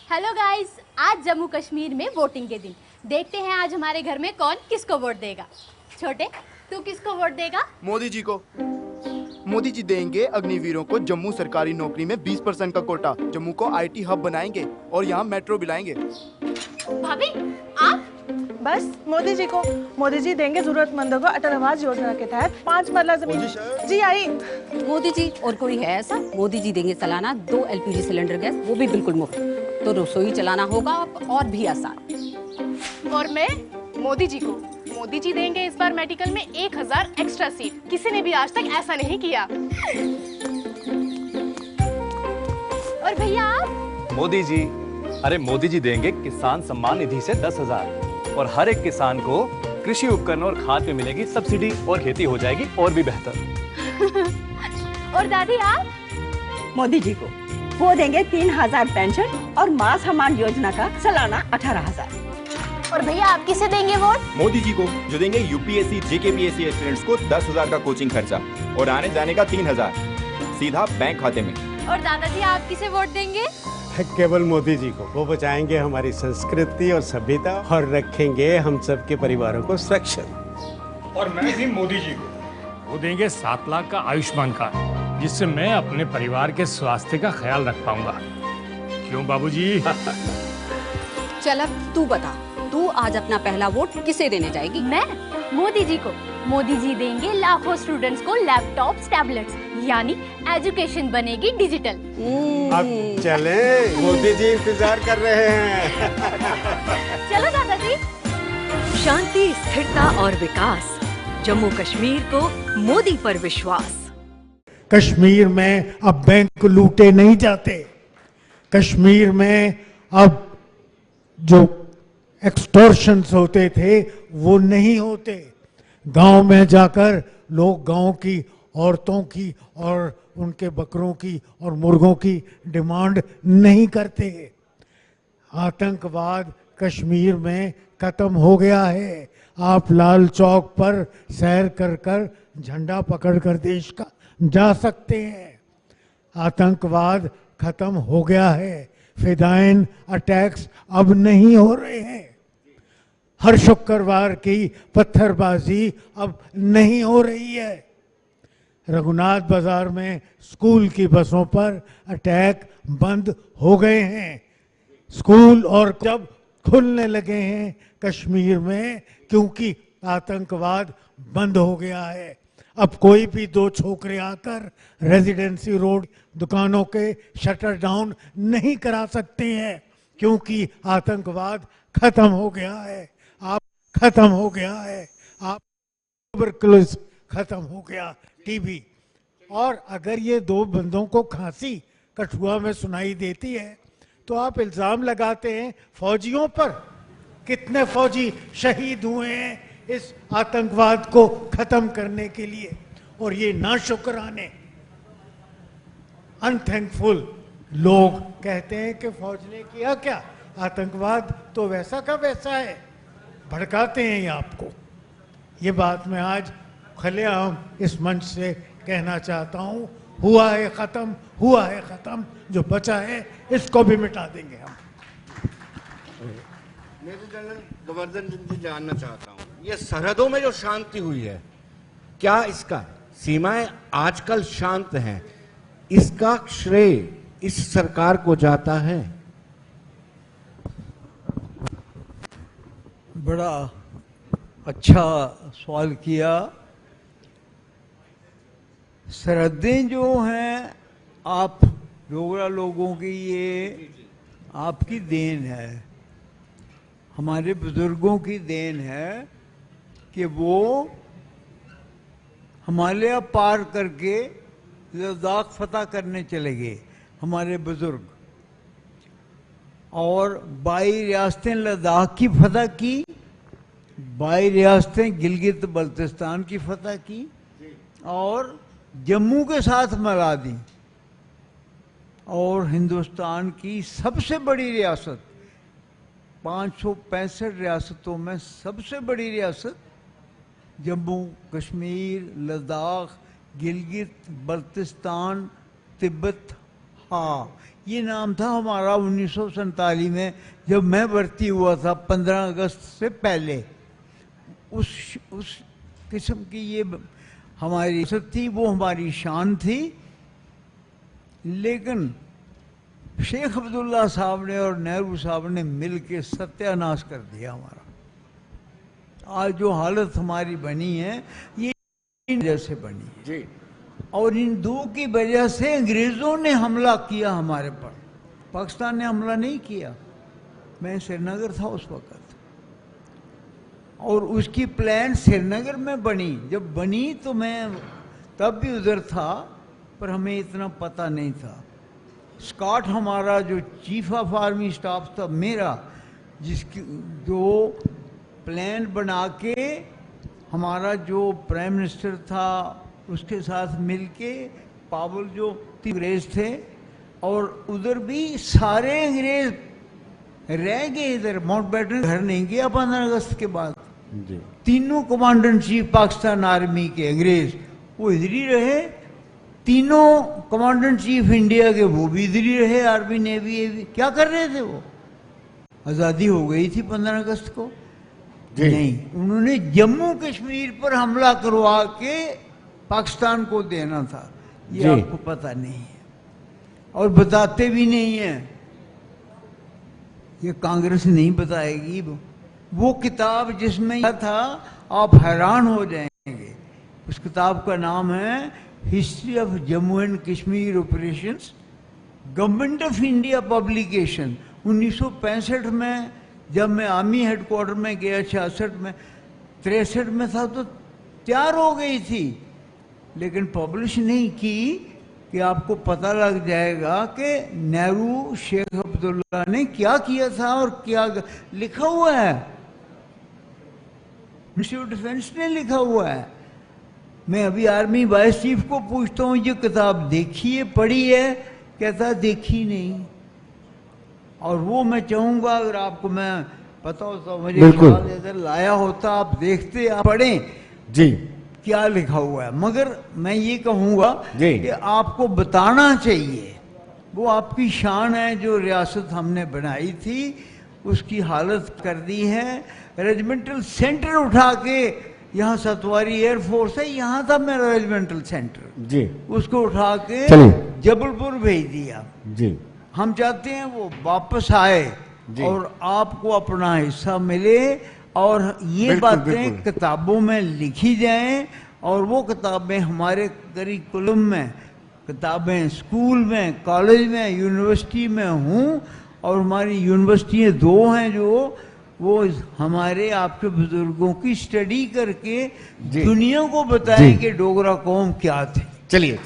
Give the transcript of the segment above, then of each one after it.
Hello guys, आज जम्मू कश्मीर में voting के दिन। देखते हैं आज हमारे घर में कौन किसको वोट देगा। छोटे, तू किसको वोट देगा? मोदी जी को। मोदी जी देंगे अग्निवीरों को जम्मू सरकारी नौकरी में 20% का कोटा। जम्मू को आईटी हब बनाएंगे और यहाँ मेट्रो भी लाएंगे। भाभी, आप? बस मोदी जी को। मोदी जी देंगे जरूरतमंदों को अटल आवास योजना के तहत 5 मरला जमीन। जी आई। मोदी जी और कोई है ऐसा? मोदी जी देंगे सालाना 2 एलपीजी सिलेंडर गैस, वो भी बिल्कुल मुफ्त। तो रसोई चलाना होगा और भी आसान। और मैं मोदी जी को। मोदी जी देंगे इस बार मेडिकल में 1000 एक्स्ट्रा सीट। किसी ने भी आज तक ऐसा नहीं किया। और भैया आप? मोदी जी, अरे मोदी जी देंगे किसान सम्मान निधि से 10,000 और हर एक किसान को कृषि उपकरण और खाद पे मिलेगी सब्सिडी और खेती हो जाएगी और भी बेहतर। और दादी आप? मोदी जी को। वो देंगे 3000 पेंशन और मां सम्मान योजना का सालाना 18,000। और भैया आप किसे देंगे वोट? मोदी जी को, जो देंगे यूपीएससी जेकेपीएससी एस्पिरेंट्स को 10,000 का कोचिंग खर्चा और आने जाने का 3,000 सीधा बैंक खाते में। और दादाजी आप किसे वोट देंगे? केवल मोदी जी को। वो बचाएंगे हमारी संस्कृति और सभ्यता और रखेंगे हम सबके परिवारों को सुरक्षित। और मैं भी मोदी जी को। वो देंगे 7 लाख का आयुष्मान कार्ड, जिससे मैं अपने परिवार के स्वास्थ्य का ख्याल रख पाऊंगा। क्यों बाबूजी? चल अब तू बता, तू आज अपना पहला वोट किसे देने जाएगी? मैं मोदी जी को। मोदी जी देंगे लाखों स्टूडेंट्स को लैपटॉप्स, टैबलेट्स, यानी एजुकेशन बनेगी डिजिटल। अब चले, मोदी जी इंतजार कर रहे हैं। चलो दादाजी। शांति, स्थिरता और विकास, जम्मू कश्मीर को मोदी पर विश्वास। कश्मीर में अब बैंक लूटे नहीं जाते। कश्मीर में अब जो एक्सटॉर्शंस होते थे वो नहीं होते। गांव में जाकर लोग गांव की औरतों की और उनके बकरों की और मुर्गों की डिमांड नहीं करते। आतंकवाद कश्मीर में खत्म हो गया है। आप लाल चौक पर सैर कर कर झंडा पकड़कर देश का जा सकते हैं। आतंकवाद खत्म हो गया है। फिदाइन अटैक्स अब नहीं हो रहे हैं। हर शुक्रवार की पत्थरबाजी अब नहीं हो रही है। रघुनाथ बाजार में स्कूल की बसों पर अटैक बंद हो गए हैं। स्कूल और जब खुलने लगे हैं कश्मीर में, क्योंकि आतंकवाद बंद हो गया है। अब कोई भी 2 छोकरे आकर रेजिडेंसी रोड दुकानों के शटर डाउन नहीं करा सकते हैं, क्योंकि आतंकवाद खत्म हो गया है। आप खत्म हो गया है। आप ट्यूबरकुलोसिस खत्म हो गया, टीबी। और अगर ये 2 बंदों को खांसी कठुआ में सुनाई देती है तो आप इल्जाम लगाते हैं फौजियों पर। कितने फौजी शहीद हुए हैं इस आतंकवाद को खत्म करने के लिए। और ये नाशुक्राने, अनथैंकफुल लोग कहते हैं कि फौज ने किया क्या, आतंकवाद तो वैसा का वैसा है। भड़काते हैं ये आपको। ये बात मैं आज खुलेआम इस मंच से कहना चाहता हूँ। हुआ है खत्म, हुआ है खत्म। जो बचा है इसको भी मिटा देंगे हम। मेजर जनरल गवर्नर जी जानना चाहता हूँ, ये सरहदों में जो शांति हुई है, क्या इसका सीमाएं आजकल शांत हैं, इसका श्रेय इस सरकार को जाता है? बड़ा अच्छा सवाल किया। सरहदें जो हैं, आप डोगरा लोगों की, ये आपकी देन है, हमारे बुजुर्गों की देन है कि वो हिमालय पार करके लद्दाख फतह करने चले गए, हमारे बुजुर्ग। और 22 रियासतें लद्दाख की फतह की, 22 रियासतें गिलगित बल्तिस्तान की फतह की और जम्मू के साथ मिला दी। और हिंदुस्तान की सबसे बड़ी रियासत, 565 रियासतों में सबसे बड़ी रियासत जम्मू कश्मीर, लद्दाख, गिलगित बल्तिस्तान, तिब्बत, हाँ, ये नाम था हमारा 1947 में जब मैं भर्ती हुआ था 15 अगस्त से पहले। उस किस्म की ये हमारी इज्जत थी, वो हमारी शान थी। लेकिन शेख अब्दुल्ला साहब ने और नेहरू साहब ने मिल के सत्यानाश कर दिया हमारा। आज जो हालत हमारी बनी है ये इन वजह से बनी है जी। और इन दो की वजह से अंग्रेजों ने हमला किया हमारे पर। पाकिस्तान ने हमला नहीं किया। मैं श्रीनगर था उस वक्त, और उसकी प्लान श्रीनगर में बनी। जब बनी तो मैं तब भी उधर था, पर हमें इतना पता नहीं था। स्कॉट हमारा जो चीफ ऑफ आर्मी स्टाफ था मेरा, जिसकी जो प्लान बना के हमारा जो प्राइम मिनिस्टर था उसके साथ मिलके पावल जो अंग्रेज थे, और उधर भी सारे अंग्रेज रह गए। इधर माउंटबेटन घर नहीं गया 15 अगस्त के बाद जी। तीनों commander in chief Pakistan army के अंग्रेज वो इधर ही रहे। तीनों कमांडर इन चीफ इंडिया के वो भी इधर ही रहे, आर्मी नेवी। क्या कर रहे थे वो? आज़ादी हो गई थी 15 अगस्त को नहीं, उन्होंने जम्मू कश्मीर पर हमला करवा के पाकिस्तान को देना था। ये आपको पता नहीं है और बताते भी नहीं है। ये कांग्रेस नहीं बताएगी। वो किताब जिसमें यह था आप हैरान हो जाएंगे। उस किताब का नाम है history of Jammu and Kashmir operations, government of India publication. 1965 में जब मैं आर्मी हेडक्वार्टर में गया, 66 में, 63 में था तो तैयार हो गई थी, लेकिन पब्लिश नहीं की कि आपको पता लग जाएगा कि नेहरू शेख अब्दुल्ला ने क्या किया था और क्या लिखा हुआ है। मिनिस्ट्री ऑफ डिफेंस ने लिखा हुआ है। मैं अभी आर्मी वाइस चीफ को पूछता हूँ ये किताब देखी है, पढ़ी है? कहता देखी नहीं। और वो मैं चाहूंगा अगर आपको मैं पता होता मुझे इधर लाया होता, आप देखते, आप पढ़ें जी क्या लिखा हुआ है। मगर मैं ये कहूंगा कि आपको बताना चाहिए। वो आपकी शान है जो रियासत हमने बनाई थी उसकी हालत कर दी है। रेजिमेंटल सेंटर उठा के, यहाँ सतवारी एयरफोर्स है, यहाँ था मेरा रेजिमेंटल सेंटर जी, उसको उठा के जबलपुर भेज दिया जी। हम चाहते हैं वो वापस आए और आपको अपना हिस्सा मिले और ये बातें किताबों में लिखी जाएं। और वो किताबें हमारे करिकुलम में, किताबें स्कूल में, कॉलेज में, यूनिवर्सिटी में हूँ। और हमारी यूनिवर्सिटियाँ 2 हैं जो वो हमारे आपके बुजुर्गों की स्टडी करके दुनिया को बताएं कि डोगरा कौम क्या थी। चलिए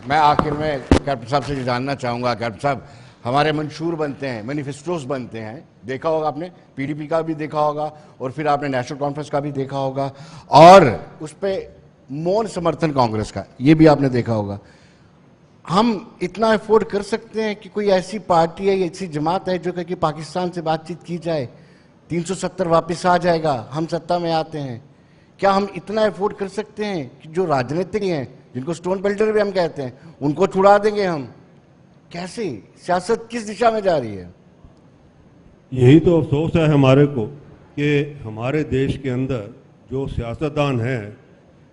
मैं आखिर में कैप्टन साहब से जानना चाहूँगा। कैप्टन साहब, हमारे मंशूर बनते हैं, मैनिफेस्टोस बनते हैं, देखा होगा आपने, पीडीपी का भी देखा होगा और फिर आपने नेशनल कॉन्फ्रेंस का भी देखा होगा और उस पर मौन समर्थन कांग्रेस का ये भी आपने देखा होगा। हम इतना अफोर्ड कर सकते हैं कि कोई ऐसी पार्टी है, ऐसी जमात है जो कि पाकिस्तान से बातचीत की जाए, 370 वापस आ जाएगा, हम सत्ता में आते हैं? क्या हम इतना अफोर्ड कर सकते हैं कि जो राजनीतिक हैं, जिनको स्टोन बेल्टर भी हम कहते हैं, उनको छुड़ा देंगे हम? कैसे सियासत किस दिशा में जा रही है? यही तो अफसोस है हमारे को कि हमारे देश के अंदर जो सियासतदान हैं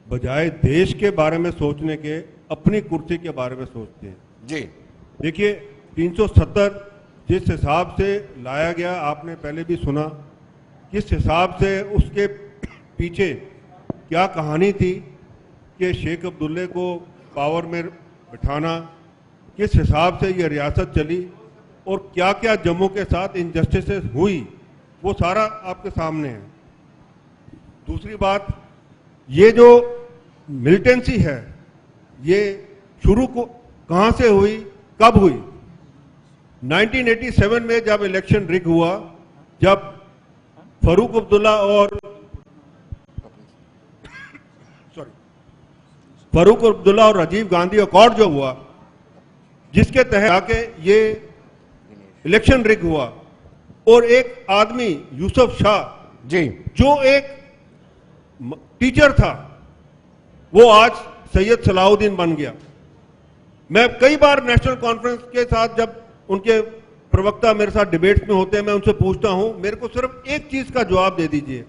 बजाय देश के बारे में सोचने के अपनी कुर्सी के बारे में सोचते हैं जी। देखिए 370 जिस हिसाब से लाया गया, आपने पहले भी सुना, किस हिसाब से उसके पीछे क्या कहानी थी कि शेख अब्दुल्ले को पावर में बिठाना, किस हिसाब से ये रियासत चली और क्या क्या जम्मू के साथ इनजस्टिसेस हुई, वो सारा आपके सामने है। दूसरी बात, ये जो मिलिटेंसी है ये शुरू को कहाँ से हुई, कब हुई? 1987 में जब इलेक्शन रिग हुआ, जब फारूक अब्दुल्ला और राजीव गांधी अकॉर्ड जो हुआ, जिसके तहत आके ये इलेक्शन रिग हुआ और एक आदमी यूसुफ शाह जी जो एक टीचर था वो आज सैयद सलाहुद्दीन बन गया। मैं कई बार नेशनल कॉन्फ्रेंस के साथ जब उनके प्रवक्ता मेरे साथ डिबेट्स में होते हैं, मैं उनसे पूछता हूं, मेरे को सिर्फ एक चीज का जवाब दे दीजिए,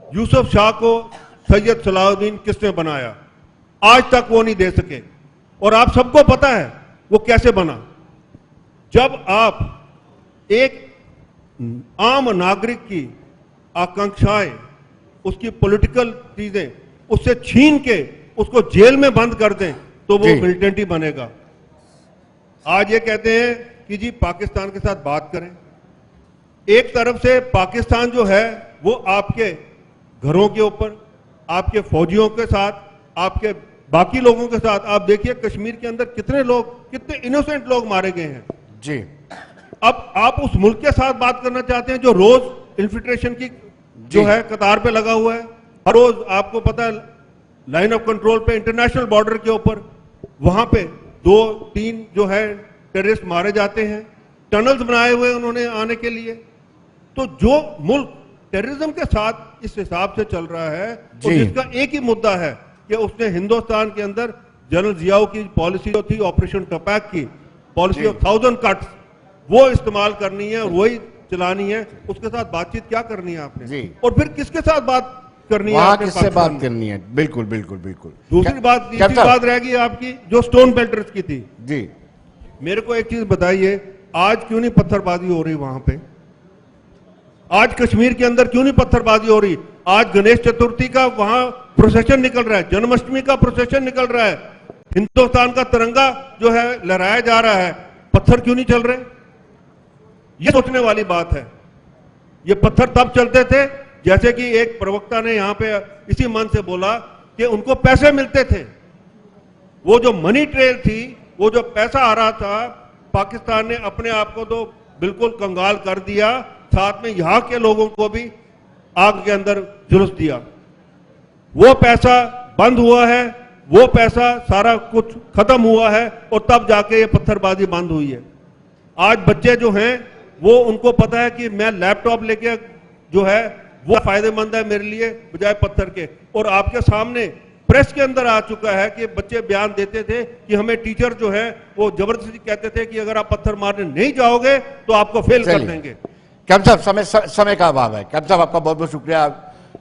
यूसुफ शाह को सैयद सलाहुद्दीन किसने बनाया? आज तक वो नहीं दे सके। और आप सबको पता है वो कैसे बना। जब आप एक आम नागरिक की आकांक्षाएं, उसकी पॉलिटिकल चीजें उससे छीन के उसको जेल में बंद कर दें तो वो मिलिटेंट ही बनेगा। आज ये कहते हैं कि जी पाकिस्तान के साथ बात करें। एक तरफ से पाकिस्तान जो है वो आपके घरों के ऊपर, आपके फौजियों के साथ, आपके बाकी लोगों के साथ, आप देखिए कश्मीर के अंदर कितने लोग, कितने इनोसेंट लोग मारे गए हैं जी। अब आप उस मुल्क के साथ बात करना चाहते हैं जो रोज इन्फिल्ट्रेशन की जो है कतार पे लगा हुआ है। हर रोज आपको पता है लाइन ऑफ कंट्रोल पे, इंटरनेशनल बॉर्डर के ऊपर, वहां पे 2-3 जो है टेररिस्ट मारे जाते हैं। टनल्स बनाए हुए उन्होंने आने के लिए। तो जो मुल्क टेररिज्म के साथ इस हिसाब से चल रहा है, और जिसका एक ही मुद्दा है कि उसने हिंदुस्तान के अंदर जनरल जियाओं की पॉलिसी जो थी, ऑपरेशन टपैक की पॉलिसी ऑफ 1000 कट्स, वो इस्तेमाल करनी है और वही चलानी है। उसके साथ बातचीत क्या करनी है आपने? और फिर किसके साथ बात करनी है? वहां किससे बात करनी है? बिल्कुल बिल्कुल बिल्कुल। दूसरी बात, तीसरी बात रहेगी आपकी जो स्टोन बेल्टर्स की थी। जी, मेरे को एक चीज बताइए, आज क्यों नहीं पत्थरबाजी हो रही वहां पे? आज कश्मीर के अंदर क्यों नहीं पत्थरबाजी हो रही? आज गणेश चतुर्थी का वहां प्रोसेशन निकल रहा है, जन्माष्टमी का प्रोसेशन निकल रहा है, हिंदुस्तान का तिरंगा जो है लहराया जा रहा है, पत्थर क्यों नहीं चल रहे? ये सोचने वाली बात है। ये पत्थर तब चलते थे जैसे कि एक प्रवक्ता ने यहां पे इसी मन से बोला कि उनको पैसे मिलते थे। वो जो मनी ट्रेल थी, वो जो पैसा आ रहा था, पाकिस्तान ने अपने आप को तो बिल्कुल कंगाल कर दिया, साथ में यहां के लोगों को भी आग के अंदर झुलस दिया। वो पैसा बंद हुआ है, वो पैसा सारा कुछ खत्म हुआ है, और तब जाके ये पत्थरबाजी बंद हुई है। आज बच्चे जो हैं वो, उनको पता है कि मैं लैपटॉप लेके जो है वो फायदेमंद है मेरे लिए बजाय पत्थर के। और आपके सामने प्रेस के अंदर आ चुका है कि बच्चे बयान देते थे कि हमें टीचर जो है वो जबरदस्ती कहते थे कि अगर आप पत्थर मारने नहीं जाओगे तो आपको फेल कर देंगे। कैप्टन साहब, समय का अभाव है। कैप्टन साहब आपका बहुत बहुत शुक्रिया।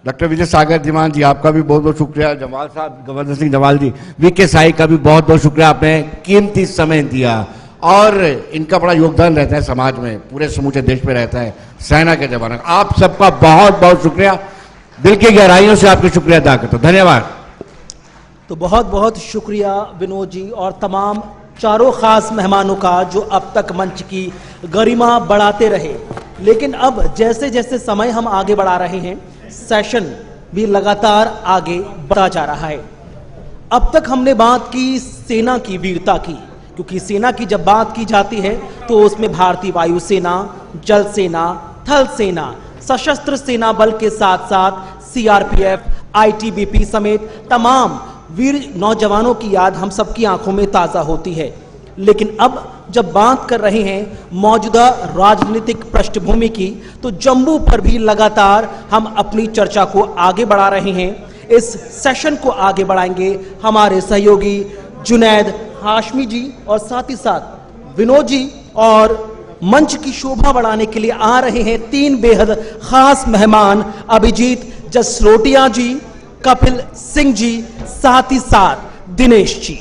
डॉक्टर विजय सागर धीमान जी आपका भी बहुत बहुत शुक्रिया। जमाल साहब, गवर्नर सिंह जमाल जी, वीके साई का भी बहुत बहुत शुक्रिया, आपने कीमती समय दिया। और इनका बड़ा योगदान रहता है समाज में, पूरे समूचे देश में रहता है, सेना के जवान। आप सबका बहुत बहुत शुक्रिया, दिल की गहराइयों से आपको शुक्रिया अदा करता हूं। धन्यवाद। तो बहुत बहुत शुक्रिया विनोद जी और तमाम चारों खास मेहमानों का जो अब तक मंच की गरिमा बढ़ाते रहे। लेकिन अब जैसे जैसे समय हम आगे बढ़ा रहे हैं, सेशन भी लगातार आगे बढ़ता जा रहा है। अब तक हमने बात की सेना की वीरता की, क्योंकि सेना की जब बात की जाती है तो उसमें भारतीय वायुसेना, जल सेना, थल सेना, सशस्त्र सेना बल के साथ साथ सीआरपीएफ, आईटीबीपी समेत तमाम वीर नौजवानों की याद हम सबकी आंखों में ताज़ा होती है। लेकिन अब जब बात कर रहे हैं मौजूदा राजनीतिक पृष्ठभूमि की, तो जम्मू पर भी लगातार हम अपनी चर्चा को आगे बढ़ा रहे हैं। इस सेशन को आगे बढ़ाएंगे हमारे सहयोगी जुनैद हाशमी जी और साथ ही साथ विनोद जी, और मंच की शोभा बढ़ाने के लिए आ रहे हैं 3 बेहद खास मेहमान, अभिजीत जसरोटिया जी, कपिल सिंह जी, साथ ही साथ दिनेश जी।